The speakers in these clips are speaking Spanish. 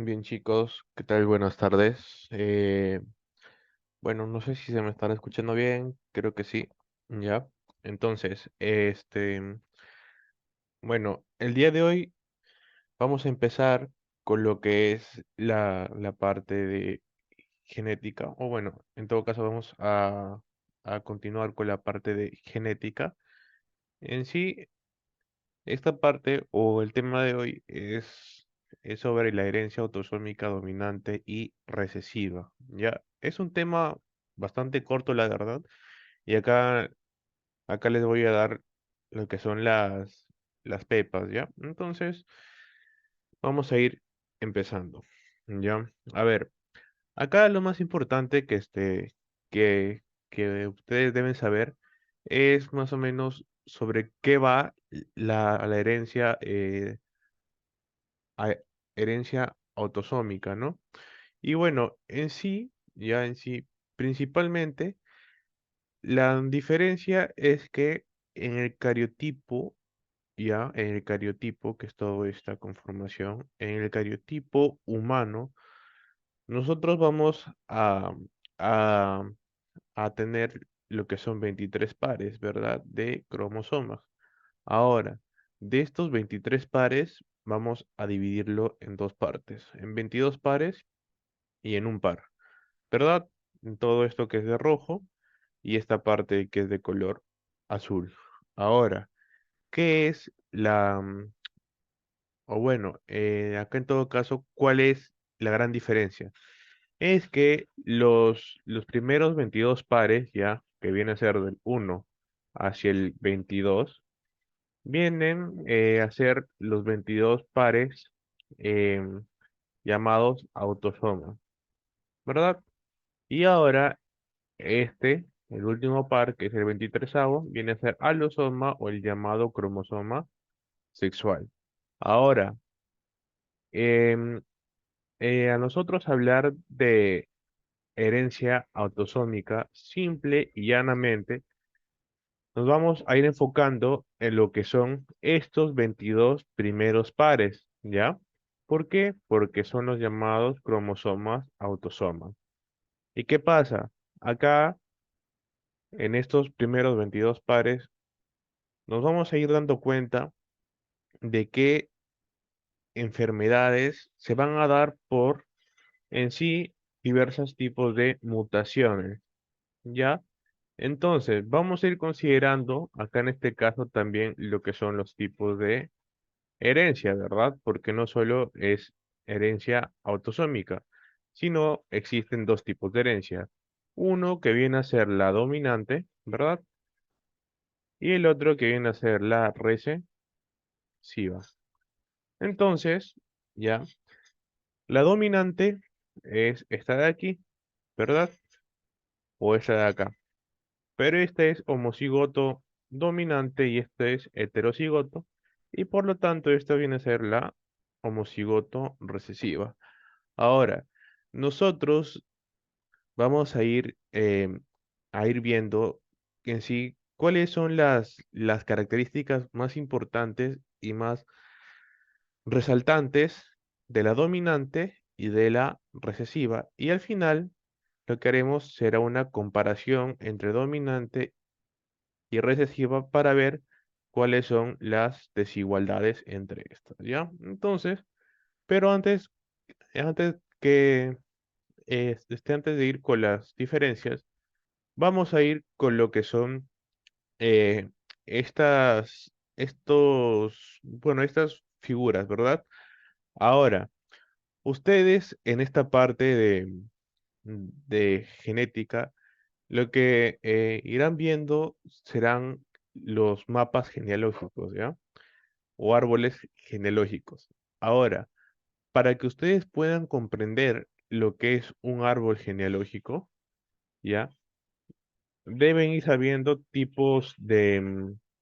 Bien, chicos, ¿qué tal? Buenas tardes. Bueno, no sé si se me están escuchando bien, creo que sí, ya. Entonces, bueno, el día de hoy vamos a empezar con lo que es la parte de genética, o bueno, en todo caso vamos a continuar con la parte de genética. En sí, esta parte o el tema de hoy es sobre la herencia autosómica dominante y recesiva. Ya, es un tema bastante corto, la verdad, y acá les voy a dar lo que son las pepas, ¿ya? Entonces, vamos a ir empezando, ¿ya? A ver, acá lo más importante que, que ustedes deben saber es más o menos sobre qué va la herencia a- herencia autosómica, ¿no? Y bueno, principalmente, la diferencia es que en el cariotipo, en el cariotipo, que es toda esta conformación, en el cariotipo humano, nosotros vamos a, a tener lo que son 23 pares, ¿verdad? De cromosomas. Ahora, de estos 23 pares, vamos a dividirlo en dos partes, en 22 pares y en un par, ¿verdad? En todo esto que es de rojo y esta parte que es de color azul. Ahora, ¿qué es o bueno, acá en todo caso, ¿cuál es la gran diferencia? Es que los primeros 22 pares, ya, que viene a ser del 1 hacia el 22, vienen a ser los 22 pares em, llamados autosomas, ¿verdad? Y ahora el último par, que es el 23, viene a ser alosoma o el llamado cromosoma sexual. Ahora, em, a nosotros hablar de herencia autosómica, simple y llanamente, nos vamos a ir enfocando en lo que son estos 22 primeros pares, ¿ya? ¿Por qué? Porque son los llamados cromosomas autosomas. ¿Y qué pasa? Acá, en estos primeros 22 pares, nos vamos a ir dando cuenta de qué enfermedades se van a dar por en sí diversos tipos de mutaciones, ¿ya? Entonces, vamos a ir considerando acá en este caso también lo que son los tipos de herencia, ¿verdad? Porque no solo es herencia autosómica, sino existen dos tipos de herencia. Uno que viene a ser la dominante, ¿verdad? Y el otro que viene a ser la recesiva. Entonces, ya, la dominante es esta de aquí, ¿verdad? O esta de acá. Pero este es homocigoto dominante y este es heterocigoto. Y por lo tanto, esta viene a ser la homocigoto recesiva. Ahora, nosotros vamos a ir viendo en sí cuáles son las características más importantes y más resaltantes de la dominante y de la recesiva. Y al final, lo que haremos será una comparación entre dominante y recesiva para ver cuáles son las desigualdades entre estas, ¿ya? Entonces, pero antes que antes de ir con las diferencias, vamos a ir con lo que son eh, estas figuras, ¿verdad? Ahora, ustedes en esta parte de genética, lo que irán viendo serán los mapas genealógicos, ¿ya? O árboles genealógicos. Ahora, para que ustedes puedan comprender lo que es un árbol genealógico, ¿ya? Deben ir sabiendo tipos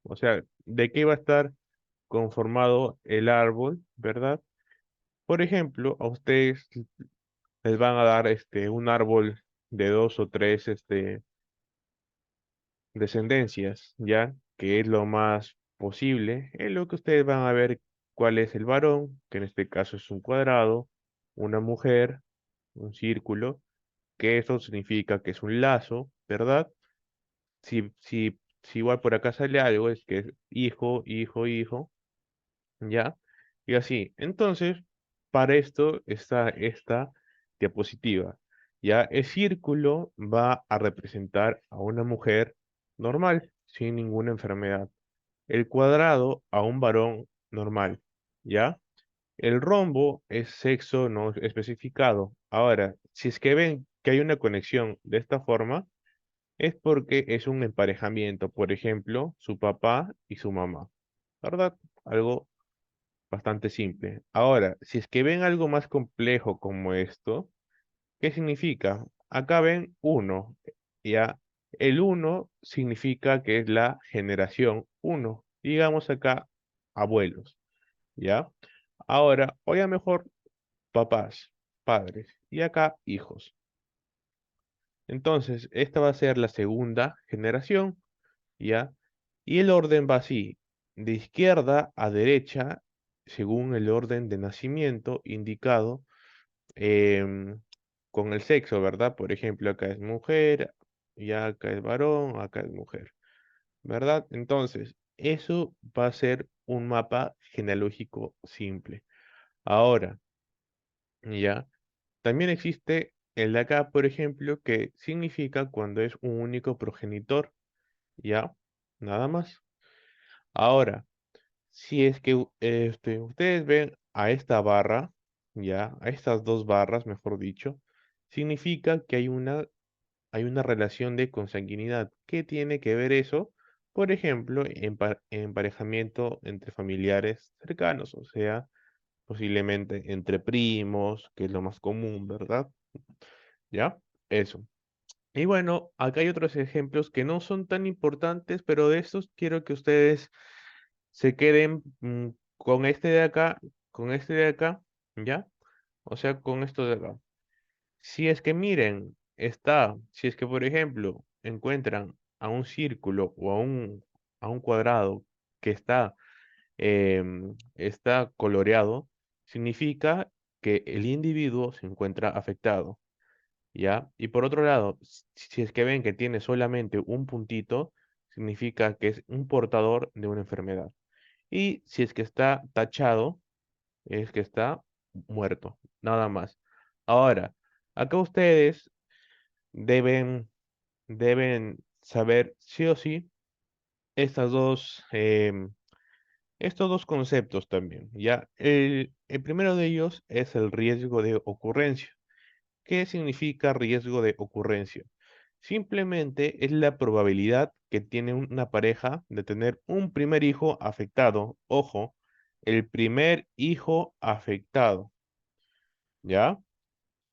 o sea, de qué va a estar conformado el árbol, ¿verdad? Por ejemplo, a ustedes les van a dar un árbol de dos o tres descendencias, ¿ya? Que es lo más posible, en lo que ustedes van a ver cuál es el varón, que en este caso es un cuadrado, una mujer, un círculo, que eso significa que es un lazo, ¿verdad? Si igual por acá sale algo, es que es hijo, hijo, hijo, ¿ya? Y así. Entonces, para esto está esta diapositiva. Ya el círculo va a representar a una mujer normal, sin ninguna enfermedad. El cuadrado a un varón normal, ¿ya? El rombo es sexo no especificado. Ahora, si es que ven que hay una conexión de esta forma, es porque es un emparejamiento, por ejemplo, su papá y su mamá, ¿verdad? Algo bastante simple. Ahora, si es que ven algo más complejo como esto, ¿qué significa? Acá ven uno, ¿ya? El uno significa que es la generación uno. Digamos acá, abuelos, ¿ya? Ahora, oiga mejor, papás, padres, y acá hijos. Entonces, esta va a ser la segunda generación, ¿ya? Y el orden va así, de izquierda a derecha, según el orden de nacimiento indicado em, con el sexo, ¿verdad? Por ejemplo, acá es mujer, y acá es varón, acá es mujer, ¿verdad? Entonces, eso va a ser un mapa genealógico simple. Ahora, ¿ya? También existe el de acá, por ejemplo, que significa cuando es un único progenitor, ¿ya? Nada más. Ahora, si es que ustedes ven a esta barra, ya, a estas dos barras, mejor dicho, significa que hay una relación de consanguinidad. ¿Qué tiene que ver eso? Por ejemplo, emparejamiento entre familiares cercanos, o sea, posiblemente entre primos, que es lo más común, ¿verdad? ¿Ya? Eso. Y bueno, acá hay otros ejemplos que no son tan importantes, pero de estos quiero que ustedes se queden con este de acá, con este de acá, ¿ya? O sea, con esto de acá. Si es que miren, si es que por ejemplo encuentran a un círculo o a un cuadrado que está coloreado, significa que el individuo se encuentra afectado. ¿Ya? Y por otro lado, si es que ven que tiene solamente un puntito, significa que es un portador de una enfermedad. Y si es que está tachado, es que está muerto, nada más. Ahora, acá ustedes deben saber sí o sí estas estos dos conceptos también, ¿ya? El primero de ellos es el riesgo de ocurrencia. ¿Qué significa riesgo de ocurrencia? Simplemente es la probabilidad que tiene una pareja de tener un primer hijo afectado. Ojo, el primer hijo afectado, ¿ya?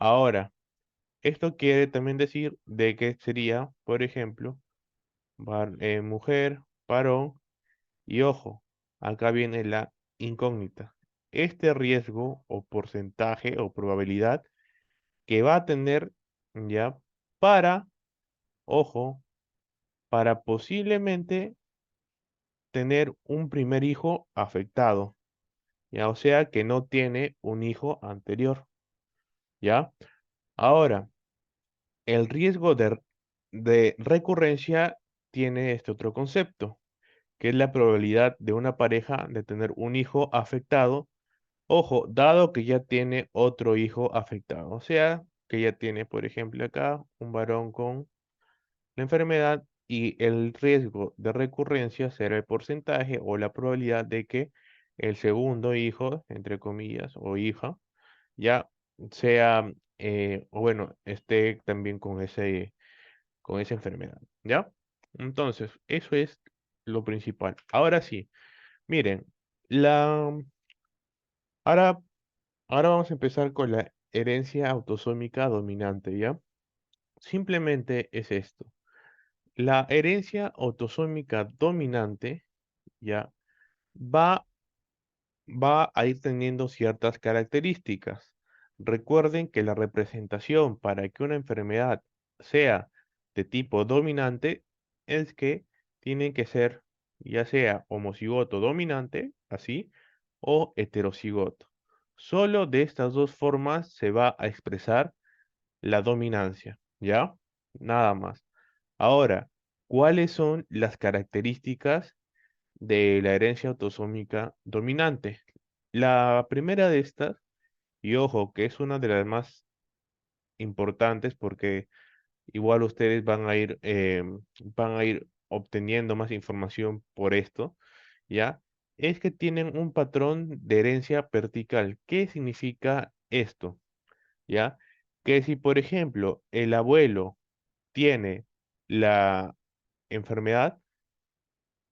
Ahora, esto quiere también decir de que sería, por ejemplo, mujer, varón, y ojo, acá viene la incógnita. Este riesgo o porcentaje o probabilidad que va a tener, ¿ya? Para, ojo, para posiblemente tener un primer hijo afectado, ¿ya? O sea que no tiene un hijo anterior, ¿ya? Ahora, el riesgo de recurrencia tiene este otro concepto, que es la probabilidad de una pareja de tener un hijo afectado, ojo, dado que ya tiene otro hijo afectado, o sea, que ya tiene, por ejemplo, acá un varón con la enfermedad y el riesgo de recurrencia será el porcentaje o la probabilidad de que el segundo hijo, entre comillas, o hija, ya sea, o bueno, esté también con esa enfermedad, ¿ya? Entonces, eso es lo principal. Ahora sí, miren, la, ahora, ahora vamos a empezar con la herencia autosómica dominante, ¿ya? Simplemente es esto. La herencia autosómica dominante ya va, va a ir teniendo ciertas características. Recuerden que la representación para que una enfermedad sea de tipo dominante es que tiene que ser ya sea homocigoto dominante, así, o heterocigoto. Solo de estas dos formas se va a expresar la dominancia, ¿ya? Nada más. Ahora, ¿cuáles son las características de la herencia autosómica dominante? La primera de estas, y ojo, que es una de las más importantes porque igual ustedes van a ir obteniendo más información por esto, ¿ya? Es que tienen un patrón de herencia vertical. ¿Qué significa esto? ¿Ya? Que si, por ejemplo, el abuelo tiene la enfermedad,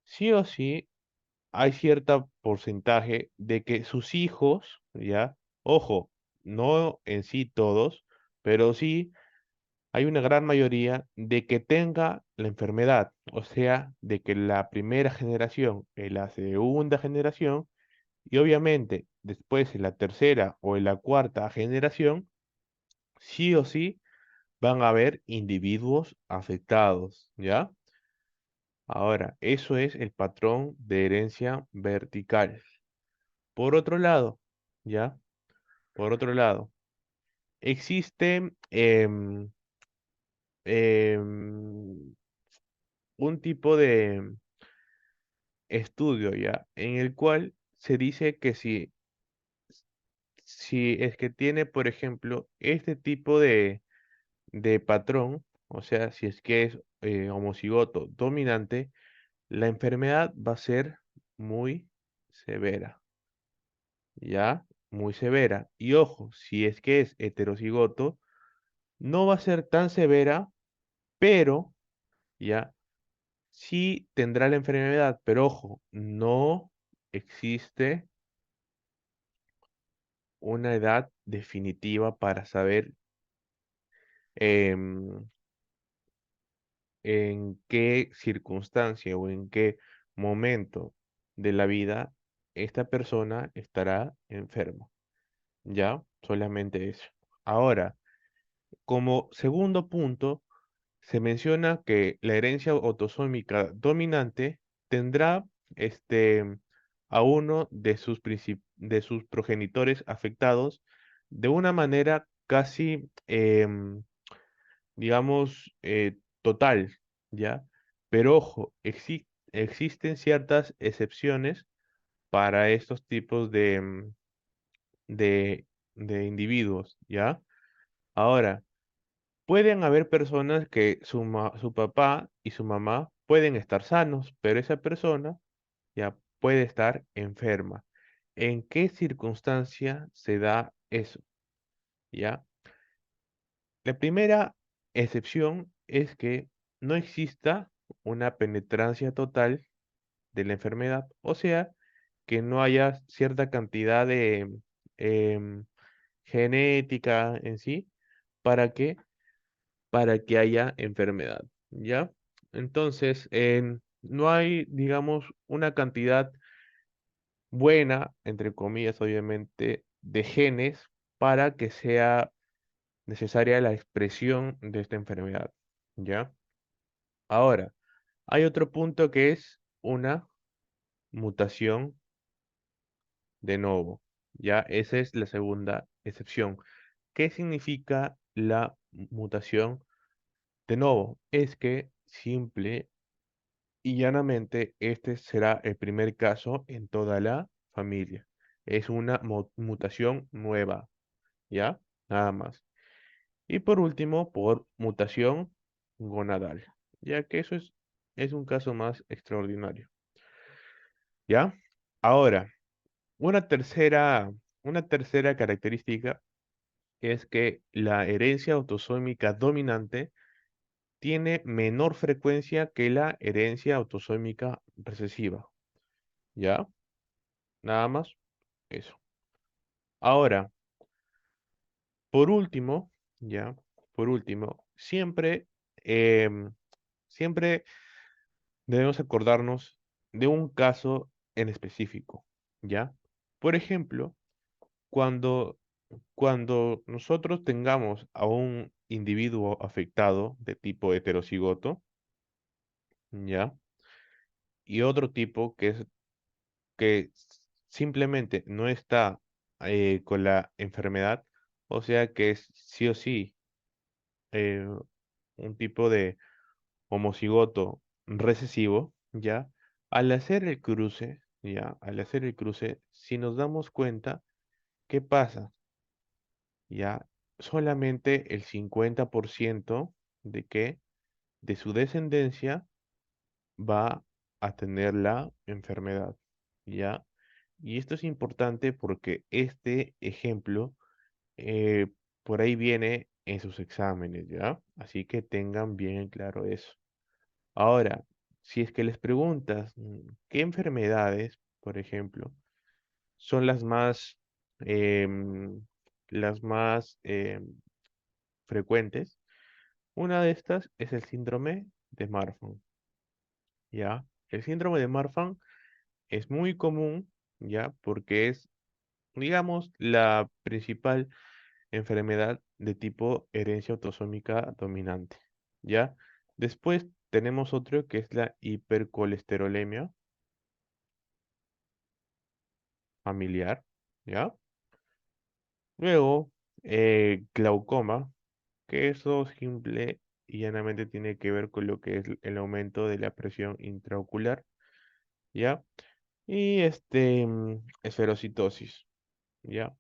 sí o sí hay cierto porcentaje de que sus hijos, ¿ya? Ojo, no en sí todos, pero sí hay una gran mayoría de que tenga la enfermedad, o sea, de que la primera generación, la segunda generación y obviamente después en la tercera o en la cuarta generación, sí o sí van a haber individuos afectados, ¿ya? Ahora, eso es el patrón de herencia vertical. Por otro lado, ¿ya? Por otro lado, existe em, un tipo de estudio, ¿ya? En el cual se dice que si es que tiene, por ejemplo, este tipo de patrón, o sea, si es que es homocigoto dominante, la enfermedad va a ser muy severa, ¿ya? Muy severa. Y ojo, si es que es heterocigoto, no va a ser tan severa, pero, ¿ya? Sí tendrá la enfermedad, pero ojo, no existe una edad definitiva para saber em, en qué circunstancia o en qué momento de la vida esta persona estará enferma. ¿Ya? Solamente eso. Ahora, como segundo punto, se menciona que la herencia autosómica dominante tendrá este, a uno de sus progenitores afectados de una manera casi, digamos, total, ¿ya? Pero ojo, existen ciertas excepciones para estos tipos de, de individuos, ¿ya? Ahora, pueden haber personas que su papá y su mamá pueden estar sanos, pero esa persona ya puede estar enferma. ¿En qué circunstancia se da eso? ¿Ya? La primera excepción es que no exista una penetrancia total de la enfermedad, o sea, que no haya cierta cantidad de em, genética en sí para que haya enfermedad, ¿ya? Entonces, no hay, digamos, una cantidad buena, entre comillas, obviamente, de genes para que sea necesaria la expresión de esta enfermedad, ¿ya? Ahora, hay otro punto que es una mutación de novo, ¿ya? Esa es la segunda excepción. ¿Qué significa la mutación de novo? Es que simple y llanamente, este será el primer caso en toda la familia. Es una mutación nueva, ¿ya? Nada más. Y por último, por mutación gonadal, ya que es un caso más extraordinario, ¿ya? Ahora, una tercera, una tercera característica es que la herencia autosómica dominante tiene menor frecuencia que la herencia autosómica recesiva, ¿ya? Nada más eso. Ahora, por último, ya, por último, em, siempre debemos acordarnos de un caso en específico, ¿ya? Por ejemplo, cuando, cuando nosotros tengamos a un individuo afectado de tipo heterocigoto, ¿ya? Y otro tipo que simplemente no está con la enfermedad, o sea que es sí o sí eh, un tipo de homocigoto recesivo, ¿ya? Al hacer el cruce, ¿ya? Al hacer el cruce, si nos damos cuenta, ¿qué pasa? ¿Ya? Solamente el 50% de que de su descendencia va a tener la enfermedad, ¿ya? Y esto es importante porque este ejemplo eh, por ahí viene en sus exámenes, ¿ya? Así que tengan bien claro eso. Ahora, si es que les preguntas qué enfermedades, por ejemplo, son em, las más frecuentes, una de estas es el síndrome de Marfan, ¿ya? El síndrome de Marfan es muy común, ¿ya? Porque es, digamos, la principal enfermedad de tipo herencia autosómica dominante, ¿ya? Después tenemos otro que es la hipercolesterolemia familiar, ¿ya? Luego, glaucoma, que eso simple y llanamente tiene que ver con lo que es el aumento de la presión intraocular, ¿ya? Y esferocitosis, ¿ya?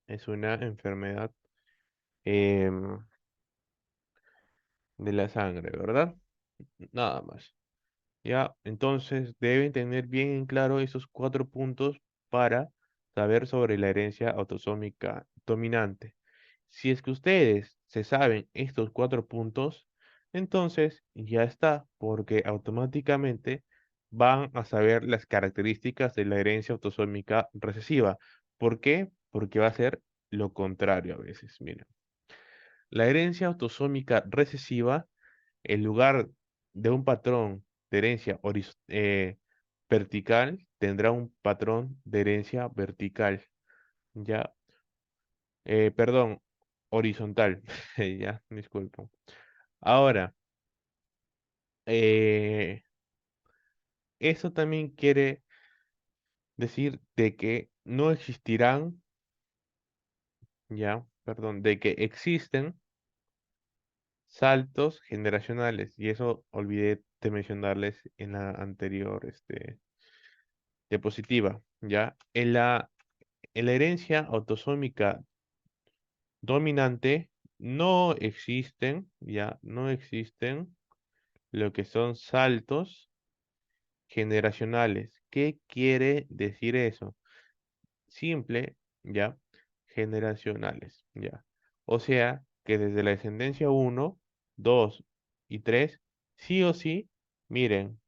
Es una enfermedad em, de la sangre, ¿verdad? Nada más. ¿Ya? Entonces deben tener bien en claro esos 4 puntos para saber sobre la herencia autosómica dominante. Si es que ustedes se saben estos 4 puntos, entonces ya está, porque automáticamente van a saber las características de la herencia autosómica recesiva. ¿Por qué? Porque va a ser lo contrario a veces. Miren, la herencia autosómica recesiva en lugar de un patrón de herencia vertical, tendrá un patrón de herencia vertical, ¿ya? Perdón, horizontal, ya, disculpo. Ahora, eh, eso también quiere decir de que no existirán, ya, perdón, de que existen saltos generacionales, y eso olvidé de mencionarles en la anterior, diapositiva, ¿ya? En la herencia autosómica dominante no existen, ya, no existen lo que son saltos generacionales. ¿Qué quiere decir eso? Simple, ya, generacionales, ya. O sea, que desde la descendencia uno, 2 y 3, sí o sí, miren,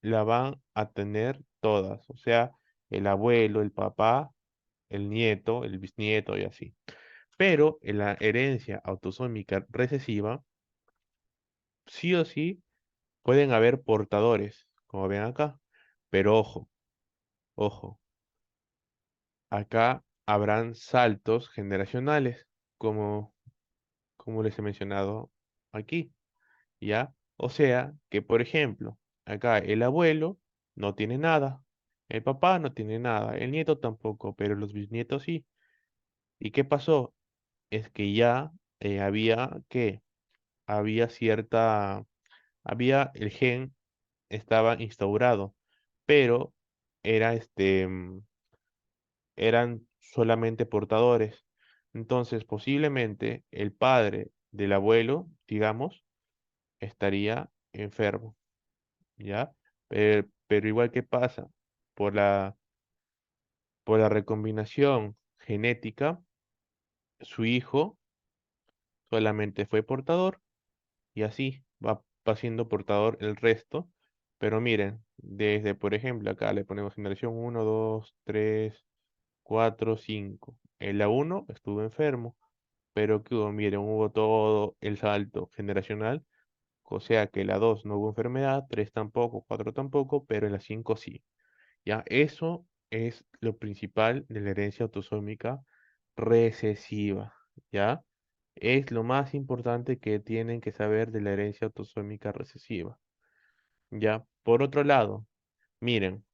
la van a tener todas. O sea, el abuelo, el papá, el nieto, el bisnieto y así. Pero en la herencia autosómica recesiva, sí o sí pueden haber portadores, como ven acá. Pero ojo, ojo, acá habrán saltos generacionales, como les he mencionado aquí, ¿ya? O sea que, por ejemplo, acá el abuelo no tiene nada, el papá no tiene nada, el nieto tampoco, pero los bisnietos sí. ¿Y qué pasó? Es que ya había cierta, el gen estaba instaurado, pero era eran solamente portadores. Entonces, posiblemente el padre del abuelo, digamos, estaría enfermo, ¿ya? Pero igual que pasa por la recombinación genética, su hijo solamente fue portador y así va siendo portador el resto. Pero miren, desde, por ejemplo, acá le ponemos generación uno 2 3 4 5. En la uno estuvo enfermo, pero que hubo, miren, hubo todo el salto generacional, o sea que la 2 no hubo enfermedad, 3 tampoco, 4 tampoco, pero en la 5 sí. Ya, eso es lo principal de la herencia autosómica recesiva, ¿ya? Es lo más importante que tienen que saber de la herencia autosómica recesiva, ¿ya? Por otro lado, miren,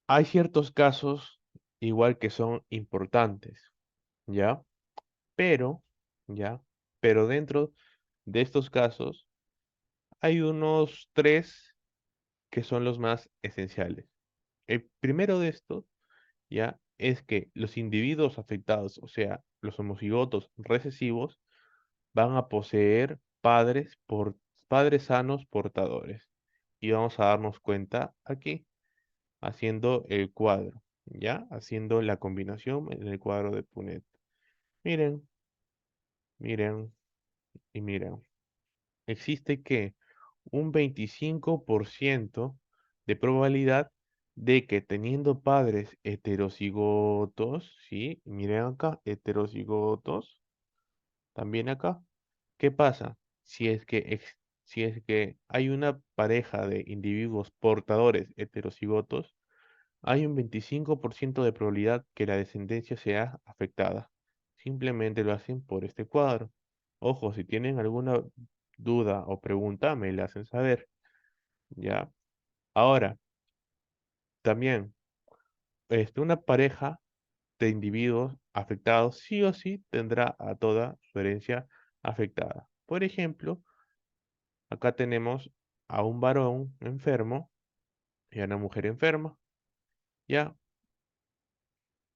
hay ciertos casos igual que son importantes, ¿ya? Pero, ¿ya? Pero dentro de estos casos hay unos tres que son los más esenciales. El primero de estos, ¿ya? Es que los individuos afectados, o sea, los homocigotos recesivos, van a poseer padres sanos portadores. Y vamos a darnos cuenta aquí, haciendo el cuadro, ¿ya? Haciendo la combinación en el cuadro de Punnett. Miren, miren y miren. Existe que un 25% de probabilidad de que teniendo padres heterocigotos, ¿sí? Miren acá, heterocigotos, también acá. ¿Qué pasa? Si es que hay una pareja de individuos portadores heterocigotos, hay un 25% de probabilidad que la descendencia sea afectada. Simplemente lo hacen por este cuadro. Ojo, si tienen alguna duda o pregunta, me la hacen saber. ¿Ya? Ahora, también, una pareja de individuos afectados sí o sí tendrá a toda su herencia afectada. Por ejemplo, acá tenemos a un varón enfermo y a una mujer enferma. Ya,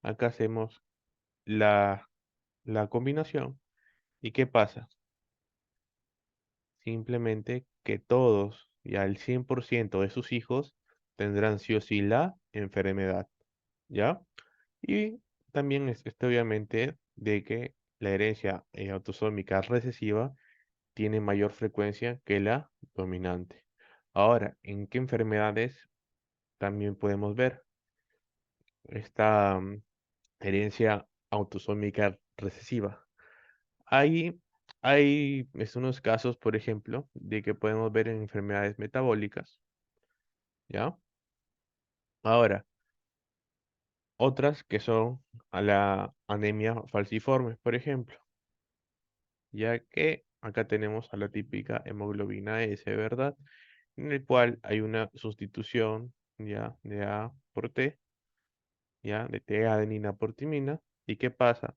acá hacemos la, la combinación. ¿Y qué pasa? Simplemente que todos, ya el 100% de sus hijos tendrán sí o sí la enfermedad. ¿Ya? Y también es obviamente de que la herencia autosómica recesiva tiene mayor frecuencia que la dominante. Ahora, ¿en qué enfermedades también podemos ver esta herencia autosómica recesiva? Hay, hay unos casos, por ejemplo, de que podemos ver en enfermedades metabólicas, ¿ya? Ahora, otras que son a la anemia falciforme, por ejemplo, ya que acá tenemos a la típica hemoglobina S, ¿verdad? En el cual hay una sustitución, ya, de A por T, ya, de T-adenina por timina. ¿Y qué pasa?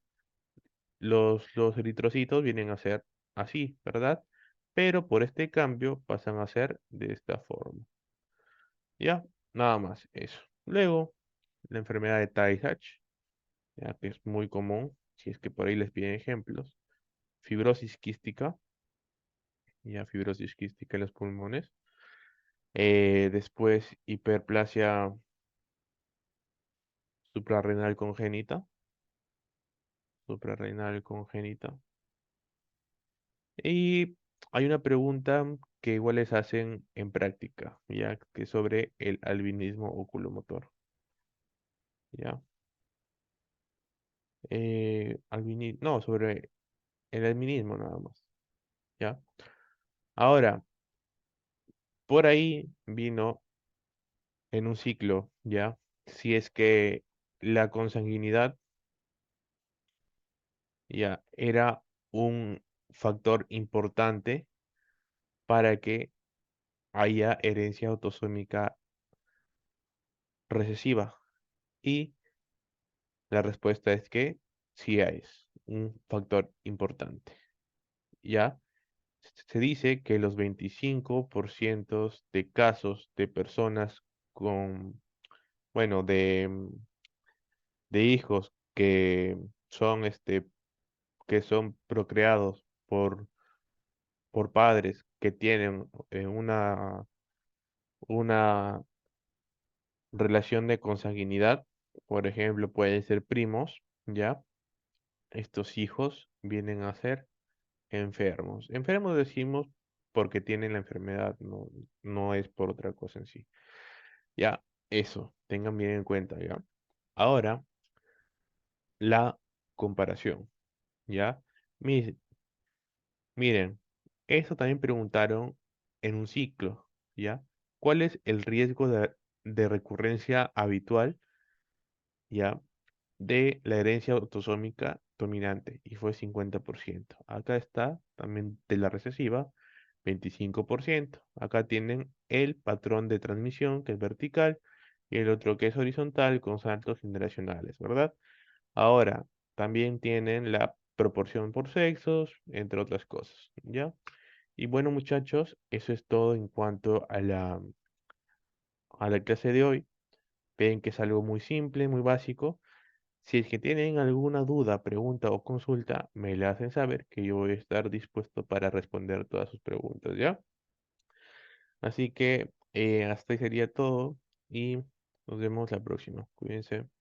Los eritrocitos vienen a ser así, ¿verdad? Pero por este cambio pasan a ser de esta forma. Ya, nada más eso. Luego, la enfermedad de Tay-Sachs, ya que es muy común, si es que por ahí les piden ejemplos. Fibrosis quística, ya fibrosis quística en los pulmones. Después, hiperplasia suprarrenal congénita, suprarrenal congénita. Y hay una pregunta que igual les hacen en práctica, ya que es sobre el albinismo oculomotor, ¿ya? No, sobre el albinismo nada más, ¿ya? Ahora, por ahí vino en un ciclo, ¿ya? Si es que la consanguinidad ya era un factor importante para que haya herencia autosómica recesiva. Y la respuesta es que sí es un factor importante. Ya se dice que los 25% de casos de personas con, bueno, de hijos son, que son procreados por padres que tienen una relación de consanguinidad, por ejemplo, pueden ser primos, ¿ya? Estos hijos vienen a ser enfermos. Enfermos decimos porque tienen la enfermedad, no es por otra cosa en sí. Ya, eso, tengan bien en cuenta, ¿ya? Ahora, la comparación, ¿ya? Mi- Miren, eso también preguntaron en un ciclo, ¿ya? ¿Cuál es el riesgo de recurrencia habitual, ¿ya? De la herencia autosómica dominante? Y fue 50%. Acá está también de la recesiva, 25%. Acá tienen el patrón de transmisión, que es vertical, y el otro que es horizontal con saltos generacionales, ¿verdad? Ahora, también tienen la proporción por sexos, entre otras cosas, ¿ya? Y bueno, muchachos, eso es todo en cuanto a la clase de hoy. Ven que es algo muy simple, muy básico. Si es que tienen alguna duda, pregunta o consulta, me la hacen saber que yo voy a estar dispuesto para responder todas sus preguntas, ¿ya? Así que hasta ahí sería todo y nos vemos la próxima. Cuídense.